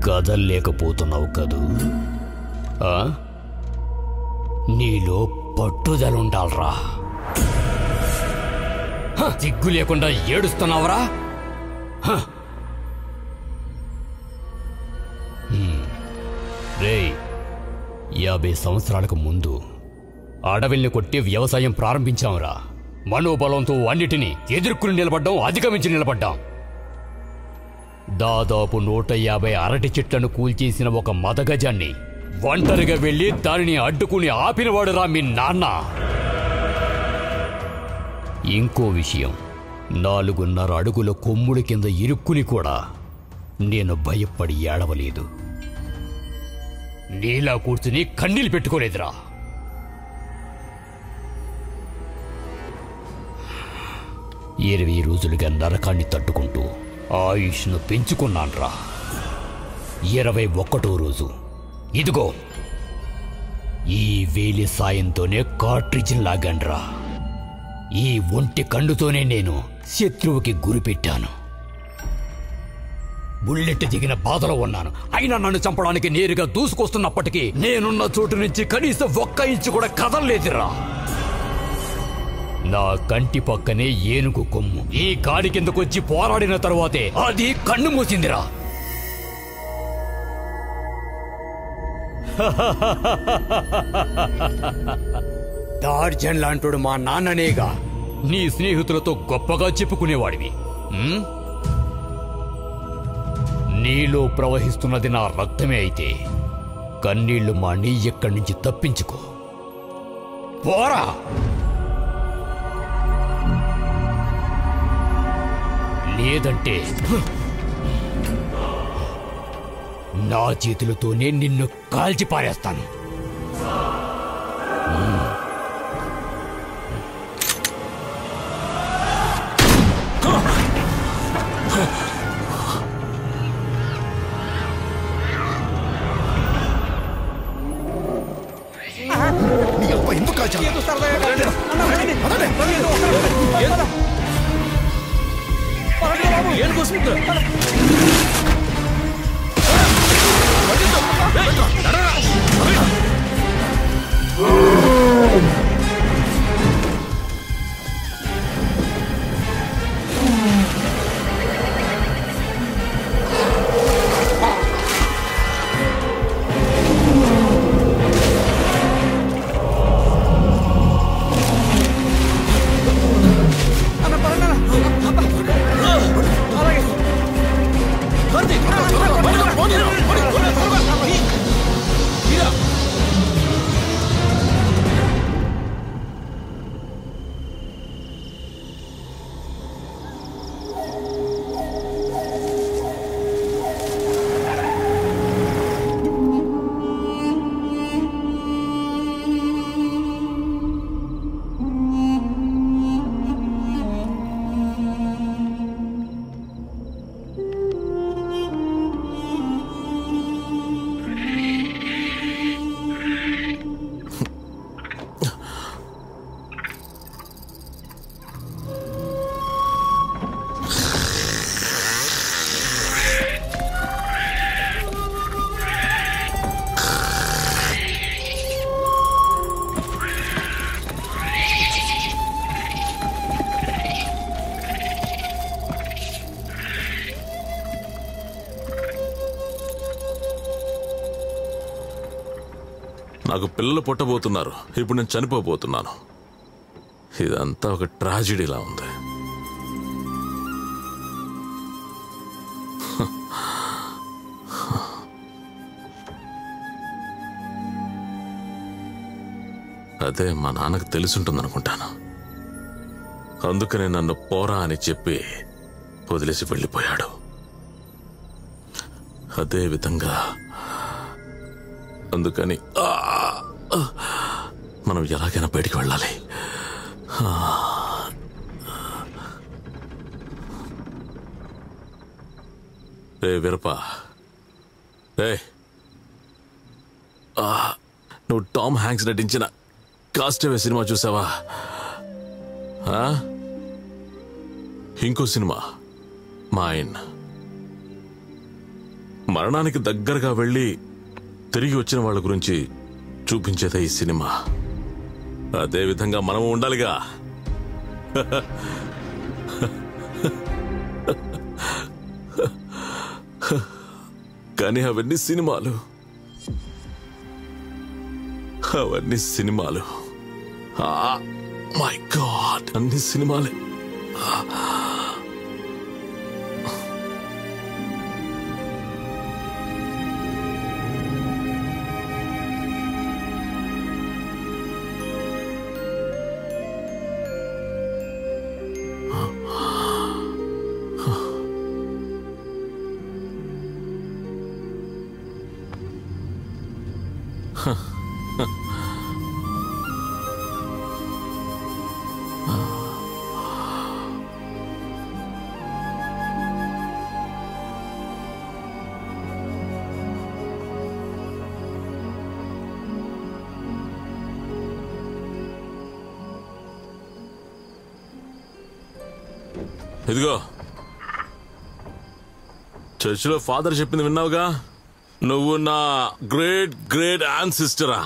కదల్లేకపోతున్నావు కదూ? నీలో పట్టుదలుండాలరా. సిగ్గు లేకుండా ఏడుస్తున్నావురా? రేయ్, 50 సంవత్సరాలకు ముందు అడవిల్ని కొట్టి వ్యవసాయం ప్రారంభించాంరా. మనోబలంతో అన్నిటినీ ఎదుర్కొని నిలబడ్డాం, అధిగమించి నిలబడ్డాం. దాదాపు 150 అరటి చెట్లను కూల్చేసిన ఒక మదగజాన్ని ఒంటరిగా వెళ్ళి దానిని అడ్డుకుని ఆపినవాడురా మీ నాన్న. ఇంకో విషయం, 4.5 అడుగుల కొమ్ముడి కింద ఇరుక్కుని కూడా నేను భయపడి ఏడవలేదు. నీలా కూర్చుని కన్నీళ్ళు పెట్టుకోలేదురా. ఇరవై రోజులుగా నరకాన్ని తట్టుకుంటూ ఆయుష్ను పెంచుకున్నాన్రా. 21వ రోజు ఇదిగో ఈ వేలి సాయంతోనే కార్ట్రిడ్జ్ని లాగాన్రా. ఈ ఒంటి కన్నుతోనే నేను శత్రువుకి గురి పెట్టాను. బుల్లెట్ దిగిన బాధలో ఉన్నాను. అయినా నన్ను చంపడానికి నేరుగా దూసుకొస్తున్నప్పటికీ నేనున్న చోటు నుంచి కనీసం 1 ఇంచు కూడా కదలలేదురా. నా కంటి పక్కనే ఏనుగు కొమ్ము ఈ కాడి కిందకొచ్చి పోరాడిన తరువాతే అది కన్ను మూసిందిరా. టార్జన్ లాంటోడు మా నాన్ననేగా నీ స్నేహితులతో గొప్పగా చెప్పుకునేవాడివి. నీలో ప్రవహిస్తున్నది నా రక్తమే అయితే కన్నీళ్లు మాని ఎక్కడి నుంచి తప్పించుకో. పోరా. లేదంటే నా చేతులతోనే నిన్ను కాల్చి పారేస్తాను. నాకు పిల్లలు పుట్టబోతున్నారు. ఇప్పుడు నేను చనిపోబోతున్నాను. ఇదంతా ఒక ట్రాజెడీలా ఉంది. అదే మా నాన్నకు తెలిసుంటుందనుకుంటాను. అందుకనే నన్ను పోరా అని చెప్పి వదిలేసి వెళ్ళిపోయాడు. అదే విధంగా అందుకని మనం ఎలాగైనా బయటికి వెళ్ళాలి. రే వీరప్ప, రే, నువ్వు టామ్ హ్యాంక్స్ నటించిన కాస్టవే సినిమా చూసావా? ఇంకో సినిమా మైండ్. మరణానికి దగ్గరగా వెళ్ళి తిరిగి వచ్చిన వాళ్ళ గురించి చూపించేదే ఈ సినిమా. అదే విధంగా మనము ఉండాలిగా. కానీ అవన్నీ సినిమాలు, మై గాడ్, అన్ని సినిమాలే. ఇదిగో, చర్చిలో ఫాదర్ చెప్పింది విన్నావుగా? నువ్వు నా గ్రేట్ గ్రేట్ యాన్సిస్టరా.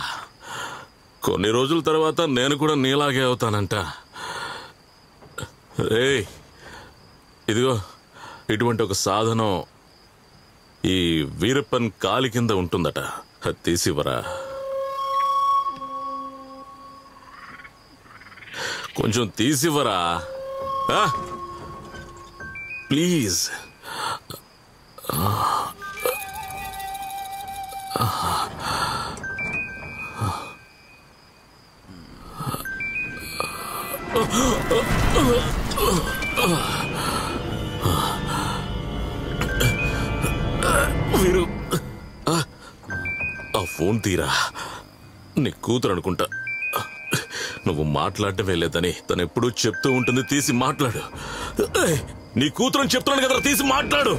కొన్ని రోజుల తర్వాత నేను కూడా నీలాగే అవుతానంట. ఏయ్, ఇదిగో, ఇటువంటి ఒక సాధనం ఈ వీరప్పన్ కాలి కింద ఉంటుందట. అది తీసివరా, కొంచెం తీసివరా ప్లీజ్. వీరు, ఆ ఫోన్ తీరా. నీ కూతురు అనుకుంటా. నువ్వు మాట్లాడటమే లేదని తను ఎప్పుడూ చెప్తూ ఉంటుంది. తీసి మాట్లాడు. నీ కూతురు అని చెప్తున్నాను కదా, తీసి మాట్లాడు.